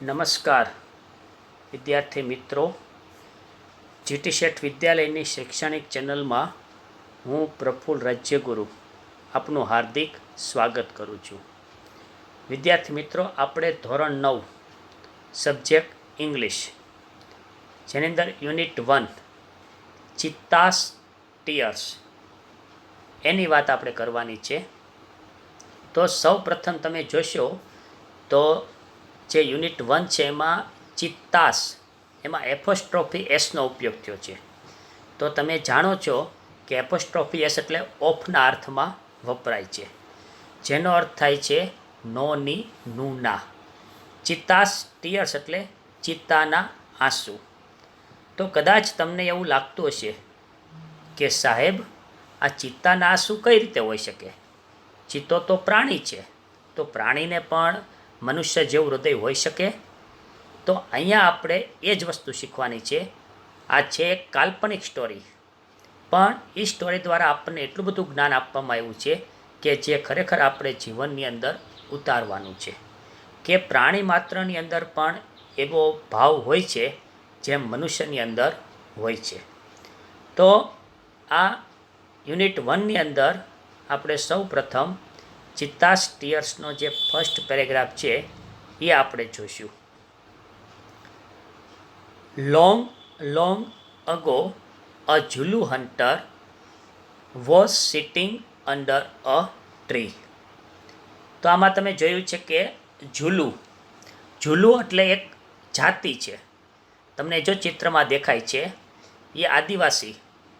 નમસ્કાર વિદ્યાર્થી મિત્રો, જીટી શેઠ વિદ્યાલયની શૈક્ષણિક ચેનલમાં હું પ્રફુલ્લ રાજ્યગુરુ આપનું હાર્દિક સ્વાગત કરું છું. વિદ્યાર્થી મિત્રો, આપણે ધોરણ 9 સબ્જેક્ટ ઇંગ્લિશ, જેની અંદર યુનિટ 1 ચિત્તાસ ટીયર્સ એની વાત આપણે કરવાની છે. તો સૌ પ્રથમ તમે જોશો તો જે યુનિટ 1 છે એમાં ચિત્તાસ, એમાં એપોસ્ટ્રોફી એસનો ઉપયોગ થયો છે. તો તમે જાણો છો કે એપોસ્ટ્રોફી એસ એટલે ઓફના અર્થમાં વપરાય છે, જેનો અર્થ થાય છે નો ની નું ના. ચિત્તાસ ટીયર્સ એટલે ચિત્તાના આંસુ. તો કદાચ તમને એવું લાગતું હશે કે સાહેબ, આ ચિત્તાના આંસુ કઈ રીતે હોઈ શકે? ચિત્તો તો પ્રાણી છે, તો પ્રાણીને પણ મનુષ્ય જેવું હૃદય હોઈ શકે? તો અહીંયા આપણે એ જ વસ્તુ શીખવાની છે. આ છે એક કાલ્પનિક સ્ટોરી, પણ એ સ્ટોરી દ્વારા આપણને એટલું બધું જ્ઞાન આપવામાં આવ્યું છે કે જે ખરેખર આપણે જીવનની અંદર ઉતારવાનું છે, કે પ્રાણી માત્રની અંદર પણ એવો ભાવ હોય છે જેમ મનુષ્યની અંદર હોય છે. તો આ યુનિટ 1ની અંદર આપણે સૌ પ્રથમ ચિત્તાસ ટીયર્સનો જે ફર્સ્ટ પેરેગ્રાફ છે એ આપણે જોઈશું. Long long ago a Zulu hunter was sitting under a tree. તો આમાં તમે જોયું છે કે ઝુલુ એટલે એક જાતિ છે. તમને જો ચિત્રમાં દેખાય છે એ આદિવાસી,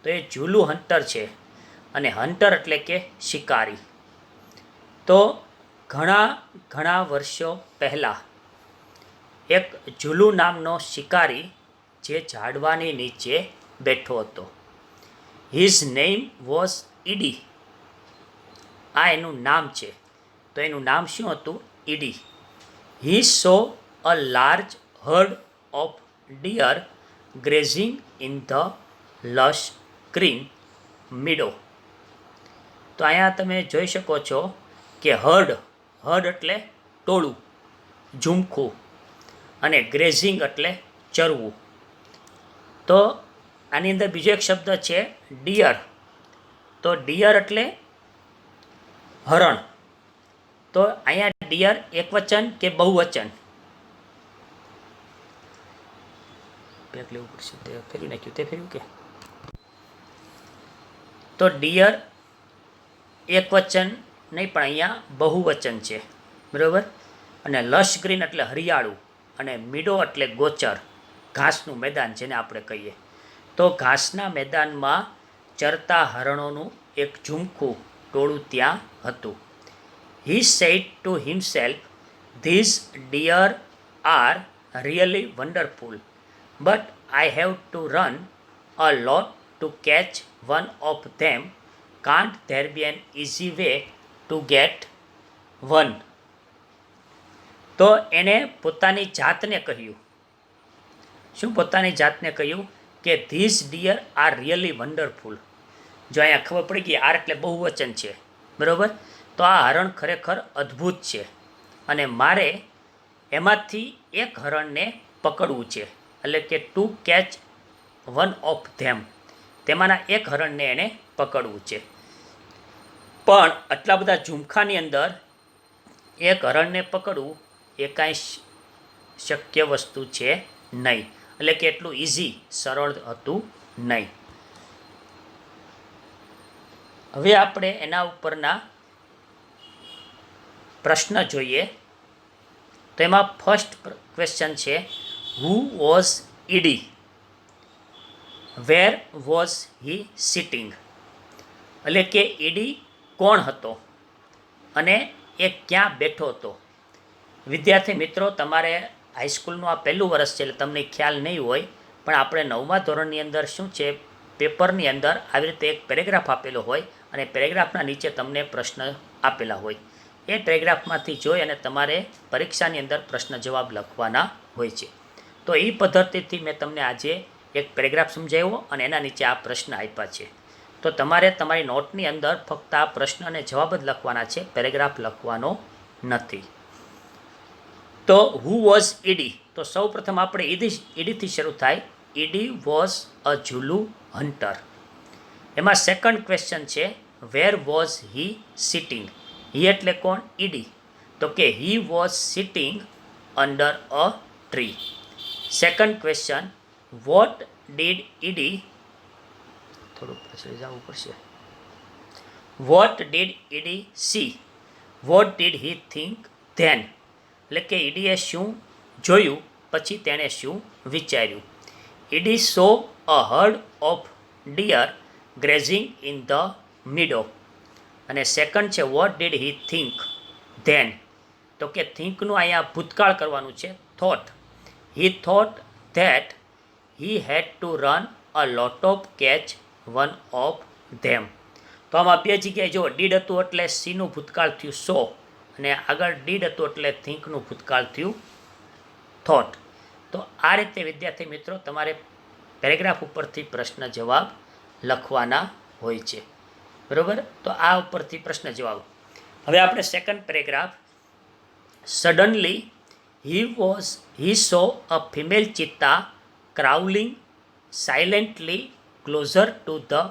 તો એ ઝુલુ હન્ટર છે. અને હન્ટર એટલે કે શિકારી. તો ઘણા વર્ષો પહેલાં એક ઝુલુ નામનો શિકારી જે ઝાડવાની નીચે બેઠો હતો. His name was Ed. આ એનું નામ છે. તો એનું નામ શું હતું? Ed. He saw a large herd of deer grazing in the lush green meadow. તો અહીંયા તમે જોઈ શકો છો કે હર્ડ એટલે ટોળું, ઝુમખું, અને ગ્રેઝિંગ એટલે ચરવું. તો આની અંદર બીજો એક શબ્દ છે ડિયર. તો ડિયર એટલે હરણ. તો અહીંયા ડિયર એકવચન કે બહુવચન? ફેરવી નાખ્યું, તે ફેર્યું કે? તો ડિયર એકવચન નહીં, પણ અહીંયા બહુવચન છે, બરાબર. અને લશ ગ્રીન એટલે હરિયાળું, અને મીડો એટલે ગોચર, ઘાસનું મેદાન જેને આપણે કહીએ. તો ઘાસના મેદાનમાં ચરતા હરણોનું એક ઝુમખું ટોળું ત્યાં હતું. He said to himself, these deer are really wonderful, but I have to run a lot to catch one of them. Can't there be an easy way to get one. તો એણે પોતાની જાતને કહ્યું, શું પોતાની જાતને કહ્યું? કે this deer are really wonderful. જો અહીંયા ખબર પડી ગઈ, આર એટલે બહુવચન છે, બરાબર. તો આ હરણ ખરેખર અદ્ભુત છે, અને મારે એમાંથી એક હરણને પકડવું છે, એટલે કે ટુ કેચ વન ઓફ ધેમ. તેમાંના એક હરણને એને પકડવું છે. પણ આટલા બધા ઝુમખાની અંદર એક હરણને પકડવું એ કાંઈ શક્ય વસ્તુ છે નહીં, એટલે કે એટલું ઇઝી, સરળ હતું નહીં. હવે આપણે એના ઉપરના પ્રશ્ન જોઈએ. તો એમાં ફર્સ્ટ ક્વેશ્ચન છે, who was Ed? Where was he sitting? એટલે કે ઈડી કોણ હતો અને એ ક્યાં બેઠો હતો? વિદ્યાર્થી મિત્રો, તમારે હાઈસ્કૂલનું આ પહેલું વર્ષ છે એટલે તમને ખ્યાલ નહીં હોય, પણ આપણે 9મા ધોરણની અંદર શું છે, પેપરની અંદર આવી રીતે એક પેરેગ્રાફ આપેલો હોય, અને પેરેગ્રાફના નીચે તમને પ્રશ્ન આપેલા હોય. એ પેરેગ્રાફમાંથી જોઈ અને તમારે પરીક્ષાની અંદર પ્રશ્ન જવાબ લખવાના હોય છે. તો એ પદ્ધતિથી મેં તમને આજે એક પેરેગ્રાફ સમજાવ્યો અને એના નીચે આ પ્રશ્ન આપ્યા છે. તો તમારે તમારી નોટની અંદર ફક્ત આ પ્રશ્ન અને જવાબ જ લખવાના છે, પેરેગ્રાફ લખવાનો નથી. તો હુ વોઝ ઈડી, તો સૌ પ્રથમ આપણે ઈડીથી શરૂ થાય. Ed was a Zulu hunter. એમાં સેકન્ડ ક્વેશ્ચન છે વેર વોઝ હી સિટિંગ. હી એટલે કોણ? ઈડી. તો કે he was sitting under a tree. Second question what did Ed, થોડુંક પાછળ જવું પડશે. What did Ed see, what did he think then, એટલે કે ઈડીએ શું જોયું પછી તેણે શું વિચાર્યું. Ed saw a herd of deer grazing in the meadow. અને સેકન્ડ છે what did he think then, તો કે થિંકનું અહીંયા ભૂતકાળ કરવાનું છે, thought. He thought that he had to run a lot of catch one of ધેમ. તો આમાં બે જગ્યાએ જો ડીડ હતું એટલે સીનું ભૂતકાળ થયું સો, અને આગળ ડીડ હતું એટલે થિંકનું ભૂતકાળ થયું થોટ. તો આ રીતે વિદ્યાર્થી મિત્રો તમારે પેરેગ્રાફ ઉપરથી પ્રશ્ન જવાબ લખવાના હોય છે, બરાબર. તો આ ઉપરથી પ્રશ્ન જવાબ. હવે આપણે second paragraph. Suddenly he saw a female cheetah crawling silently closer to the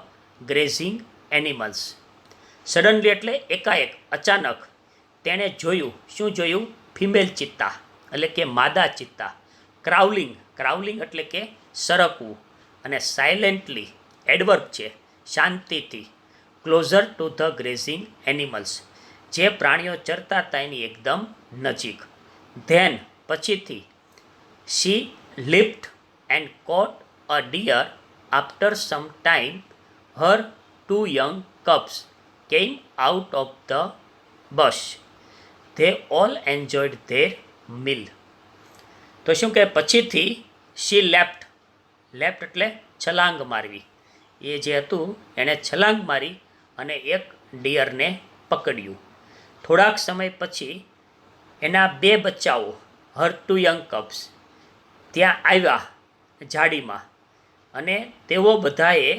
grazing animals. Suddenly એટલે એકાએક, અચાનક તેણે જોયું. શું જોયું? ફિમેલ ચિત્તા એટલે કે માદા ચિત્તા. ક્રાઉલિંગ એટલે કે સરકવું. અને સાયલેન્ટલી એડવર્બ છે, શાંતિથી. Closer to the grazing animals, જે પ્રાણીઓ ચરતા હતા એની એકદમ નજીક. ધેન પછીથી she lift and caught a deer after some time her 2 young cubs came out of the bush. They all enjoyed their meal. તો શું કહે? પછીથી શી લેફ્ટ એટલે છલાંગ મારવી. એ જે હતું એણે છલાંગ મારી અને એક ડિયરને પકડ્યું. થોડાક સમય પછી એના 2 બચ્ચાઓ હર 2 young cubs ત્યાં આવ્યા ઝાડીમાં, અને તેઓ બધાએ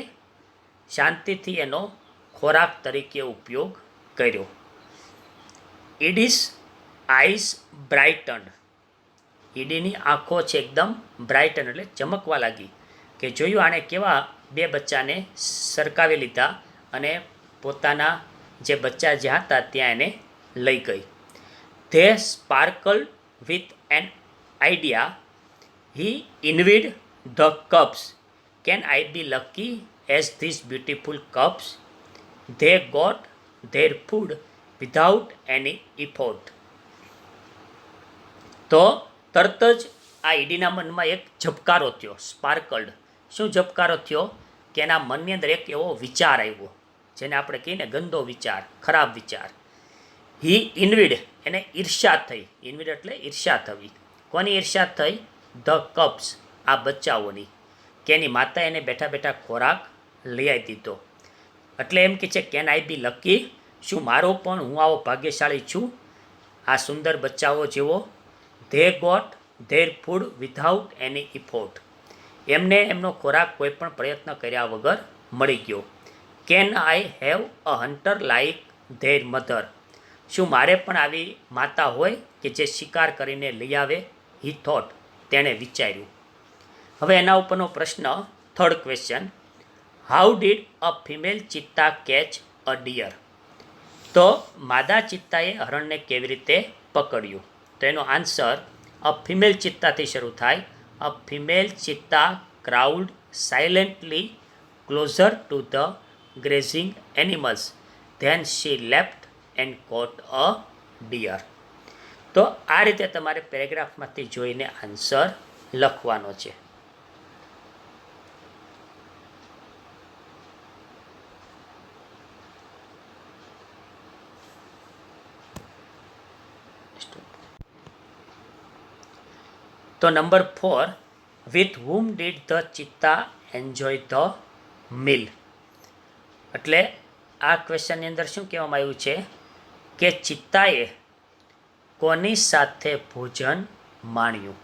શાંતિથી એનો ખોરાક તરીકે ઉપયોગ કર્યો. ઈડીસ આઈસ બ્રાઇટન્ડ. ઈડીની આંખો છે એકદમ બ્રાઇટન એટલે ચમકવા લાગી, કે જોયું આણે કેવા 2 બચ્ચાને સરકાવી લીધા અને પોતાના જે બચ્ચા જ્યાં હતા ત્યાં એને લઈ ગઈ. They sparkle with an idea. He envied the cubs. Can I be lucky as these beautiful cubs. They got their food without any effort. તો તરત જ આ ઈડીના મનમાં એક ઝબકારો થયો. સ્પાર્કલ્ડ, શું ઝબકારો થયો? કે એના મનની અંદર એક એવો વિચાર આવ્યો, જેને આપણે કહીએ ને ગંદો વિચાર, ખરાબ વિચાર. હી ઇન્વીડ, એને ઈર્ષ્યા થઈ. ઇન્વીડ એટલે ઈર્ષ્યા થવી. કોની ઈર્ષ્યા થઈ? ધ કપ્સ, આ બચ્ચાઓની, કે એની માતા એને બેઠા બેઠા ખોરાક લઈ આવી દીધો. એટલે એમ કે છે કેન આઈ બી લકી, શું મારો પણ હું આવો ભાગ્યશાળી છું આ સુંદર બચ્ચાઓ જેવો. They got their food without any effort, એમને એમનો ખોરાક કોઈ પણ પ્રયત્ન કર્યા વગર મળી ગયો. Can I have a hunter like their mother, શું મારે પણ આવી માતા હોય કે જે શિકાર કરીને લઈ આવે. હી થોટ, તેણે વિચાર્યું. હવે એના ઉપરનો પ્રશ્ન, third question. How did a female cheetah catch a deer. તો માદા ચિત્તાએ હરણને કેવી રીતે પકડ્યું? તો એનો આન્સર અ ફિમેલ ચિત્તાથી શરૂ થાય. A female cheetah crawled silently closer to the grazing animals. Then she leapt and caught a deer. તો આ રીતે તમારે પેરેગ્રાફમાંથી જોઈને આન્સર લખવાનો છે. તો number 4, with whom did the cheetah enjoy the meal. એટલે આ ક્વેશ્ચનની અંદર શું કહેવામાં આવ્યું છે કે ચિત્તાએ કોની સાથે ભોજન માણ્યું.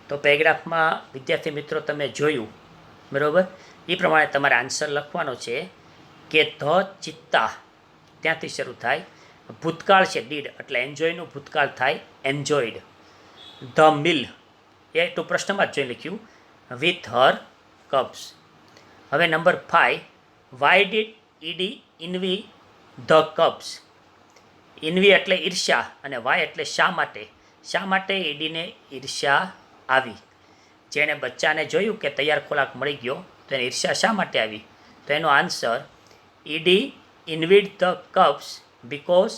તો પેરેગ્રાફમાં વિદ્યાર્થી મિત્રો તમે જોયું, બરાબર, એ પ્રમાણે તમારે આન્સર લખવાનો છે કે ધ ચિત્તા ત્યાંથી શરૂ થાય. ભૂતકાળ છે ડીડ, એટલે એન્જોયનું ભૂતકાળ થાય એન્જોયડ. ધ મિલ, એ તો પ્રશ્નમાં જ જોઈ લખ્યું, વિથ હર કપ્સ. હવે number 5, why did Ed envy the cubs. Envy એટલે ઈર્ષ્યા અને વાય એટલે શા માટે ઈડીને ઈર્ષ્યા આવી. જેણે બચ્ચાને જોયું કે તૈયાર ખોરાક મળી ગયો તો એને ઈર્ષ્યા શા માટે આવી? તો એનો answer, Ed envied the cubs because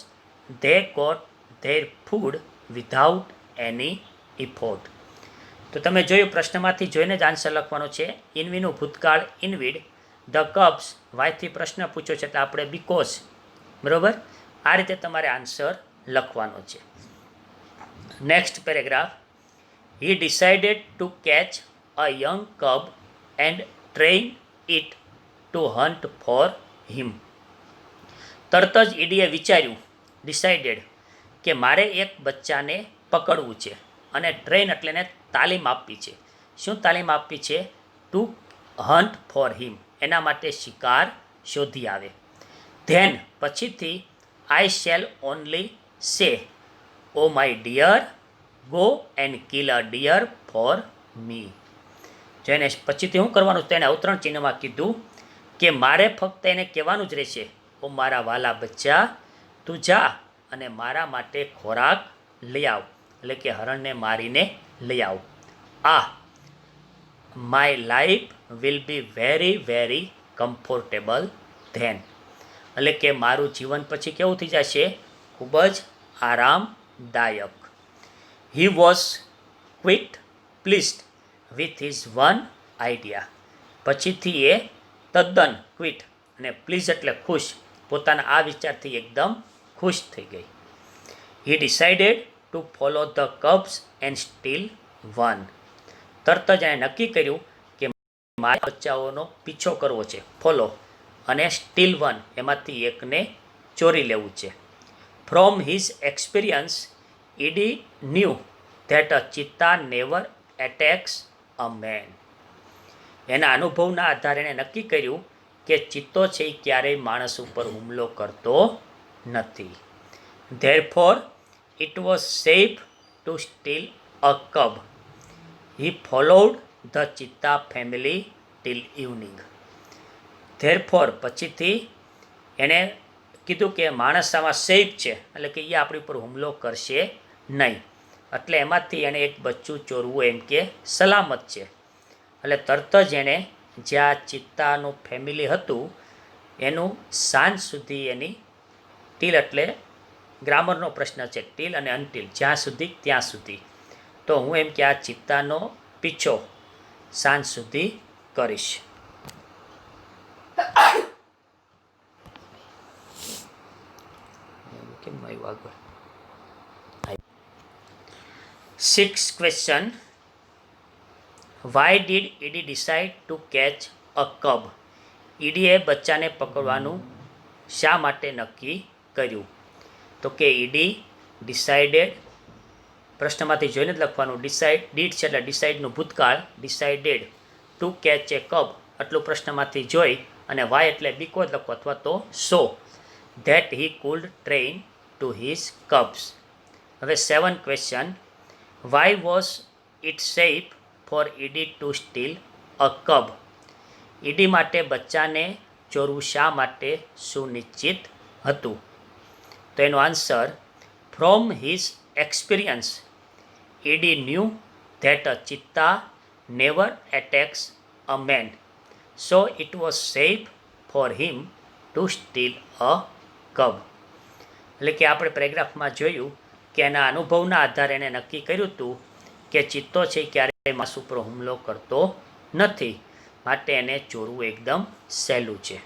they got their food without any effort. તો તમે જોયું પ્રશ્નમાંથી જોઈને જ આન્સર લખવાનો છે. ઇન્વીનું ભૂતકાળ ઇન્વીડ, ધ કપ્સ વાયથી પ્રશ્ન પૂછ્યો છે એટલે આપણે બીકોઝ, બરોબર. આ રીતે તમારે આન્સર લખવાનો છે. Next paragraph, he decided to catch a young cub and train it to hunt for him. તરત જ ઈડીએ વિચાર્યું, ડિસાઇડેડ, કે મારે એક બચ્ચાને પકડવું છે અને ટ્રેન એટલે એને તાલીમ આપવી છે. શું તાલીમ આપવી છે? ટુ હન્ટ ફોર હિમ, એના માટે શિકાર શોધી આવે. ધેન પછીથી, આઈ shall only say, oh my dear, go and kill a deer for me. જો એને પછીથી શું કરવાનું? તો એને અવતરણ ચિહ્નમાં કીધું કે મારે ફક્ત એને કહેવાનું જ રહેશે, ઓ મારા વાલા બચ્ચા, તું જા અને મારા માટે ખોરાક લઈ આવ, એટલે કે હરણને મારીને લઈ આવ. આ my life will be very very comfortable then, એટલે કે મારું જીવન પછી કેવું થઈ જશે? ખૂબ જ આરામદાયક. He was quit pleased with his one idea. પછીથી એ તદ્દન ક્વિટ અને પ્લીઝ એટલે ખુશ, પોતાના આ વિચારથી એકદમ ખુશ થઈ ગઈ. હી decided two follow the cubs and steel one. તરત જ એણે નક્કી કર્યું કે મારા બચ્ચાઓનો પીછો કરવો છે, ફોલો, અને સ્ટીલ વન, એમાંથી એકને ચોરી લેવું છે. From his experience Ed knew that a cheetah never attacks a main. એના અનુભવના આધારે એણે નક્કી કર્યું કે ચિત્તો છે એ ક્યારેય માણસ ઉપર હુમલો કરતો નથી. Therefore it was safe to steal a cub. He followed the cheetah family till evening. Therefore પછીથી એણે કીધું કે માણસ આમાં સેફ છે, એટલે કે એ આપણી ઉપર હુમલો કરશે નહીં. એટલે એમાંથી એણે એક બચ્ચું ચોરવું એમ કે સલામત છે. એટલે તરત જ એણે જ્યાં ચિત્તાનું ફેમિલી હતું એનું સાંજ સુધી એની, ટીલ એટલે ગ્રામરનો પ્રશ્ન છે, ટીલ અને અનટીલ, જ્યાં સુધી ત્યાં સુધી, તો હું એમ કે આ ચિત્તાનો પીછો સાંજ સુધી કરીશ. કેમ આવ્યું આગળ? 6th question, why did Ed decide to catch a cub. ઈડીએ બચ્ચાને પકડવાનું શા માટે નક્કી કર્યું? તો કે ઈડી ડિસાઇડેડ, પ્રશ્નમાંથી જોઈને જ લખવાનું, ડિસાઇડ, ડીડ છે એટલે ડિસાઇડનું ભૂતકાળ, ડિસાઇડેડ ટુ કેચ એ કબ, આટલું પ્રશ્નમાંથી જોઈ અને વાય એટલે બીકોઝ લખો અથવા તો so that he could train to his cubs. હવે 7th question, why was it safe for Ed to steal a cub. Ed માટે બચ્ચાને ચોરવું શા માટે સુનિશ્ચિત હતું? તો એનો answer, from his experience Ed knew that a cheetah never attacks a man, so it was safe for him to steal a cub. એટલે કે આપણે પેરેગ્રાફમાં જોયું કે એના અનુભવના આધારે એણે નક્કી કર્યું હતું કે ચિત્તો છે ક્યારેય માણસ ઉપર હુમલો કરતો નથી, માટે એને ચોરવું એકદમ સહેલું છે.